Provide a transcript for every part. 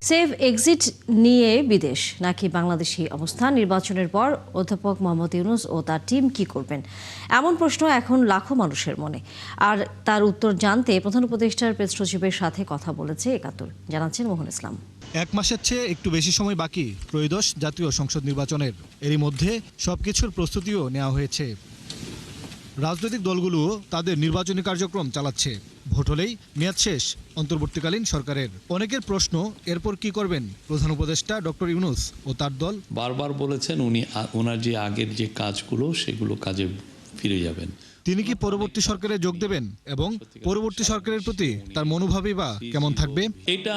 Safe exit নিয়ে বিদেশ নাকি বাংলাদেশি অবস্থান, নির্বাচনের পর অধ্যাপক মোহাম্মদ ইউনূস ও তার টিম কি করবেন, এমন প্রশ্ন এখন লাখো মানুষের মনে। আর তার উত্তর জানতে প্রধান উপদেষ্টার প্রেস সচিবের সাথে কথা বলেছে একাত্তর, জানাচ্ছেন মোহন ইসলাম। এক মাসের চেয়ে একটু বেশি সময় বাকি ত্রয়োদশ জাতীয় সংসদ নির্বাচনের। এরই মধ্যে সবকিছুর প্রস্তুতিও নেওয়া হয়েছে। রাজনৈতিক দলগুলো তাদের নির্বাচনী কার্যক্রম চালাচ্ছে। ভোট হলেই মেয়াদ শেষ অন্তর্বর্তীকালীন সরকারের। অনেকের প্রশ্ন, এরপর কি করবেন প্রধান উপদেষ্টা ডক্টর ইউনূস ও তার দল? বারবার বলেছেন ওনার যে আগের যে কাজগুলো সেগুলো কাজে ফিরে যাবেন। তিনি কি পরবর্তী সরকারে যোগ দেবেন এবং পরবর্তী সরকারের প্রতি তার মনোভাবই বা কেমন থাকবে? এটা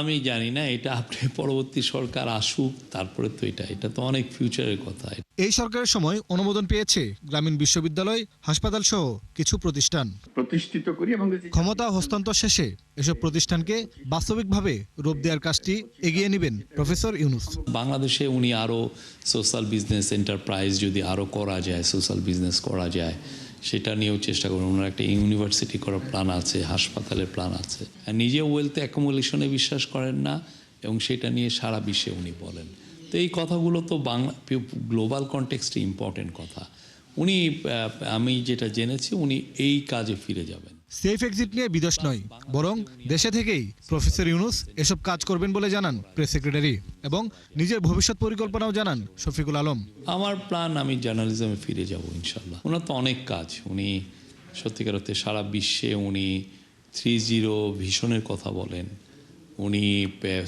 আমি জানি না, এটা আপনি পরবর্তী সরকার আসুক তারপরে তো এটা তো অনেক ফিউচারের কথা। এই সরকারের সময় অনুমোদন পেয়েছে গ্রামীণ বিশ্ববিদ্যালয়, হাসপাতাল সহ কিছু প্রতিষ্ঠান প্রতিষ্ঠিত করি এবং ক্ষমতা হস্তান্তর শেষে এসব প্রতিষ্ঠানকে বাস্তবিকভাবে রূপ দেওয়ার কাজটি এগিয়ে নেবেন প্রফেসর ইউনূস। বাংলাদেশে উনি আরও সোশ্যাল বিজনেস এন্টারপ্রাইজ যদি আরও করা যায়, সোশ্যাল বিজনেস করা যায়, সেটা নিয়েও চেষ্টা করবেন। ওনার একটা ইউনিভার্সিটি করার প্ল্যান আছে, হাসপাতালের প্ল্যান আছে। নিজে ওয়েলথ অ্যাকুমুলেশনে বিশ্বাস করেন না এবং সেটা নিয়ে সারা বিশ্বে উনি বলেন। তো এই কথাগুলো তো গ্লোবাল কনটেক্সটে ইম্পর্টেন্ট কথা। উনি, আমি যেটা জেনেছি, উনি এই কাজে ফিরে যাবেন। সেফ এক্সিট নিয়ে বিদেশ নয়, বরং দেশে থেকেই প্রফেসর ইউনূস এসব কাজ করবেন বলে জানান প্রেস সেক্রেটারি, এবং নিজের ভবিষ্যৎ পরিকল্পনাও জানান শফিকুল আলম। আমার প্ল্যান, আমি জার্নালিজমে ফিরে যাব ইনশাল্লাহ। ওনার তো অনেক কাজ, উনি সত্যিকার অর্থে সারা বিশ্বে উনি 3-0 ভিশনের কথা বলেন, উনি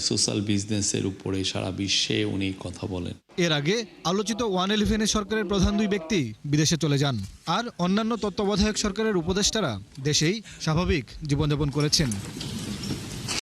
সোশ্যাল বিজনেসের উপরে সারা বিশ্বে উনি কথা বলেন। এর আগে আলোচিত 111 সরকারের প্রধান দুই ব্যক্তি বিদেশে চলে যান, আর অন্যান্য তত্ত্বাবধায়ক সরকারের উপদেষ্টারা দেশেই স্বাভাবিক জীবনযাপন করেছেন।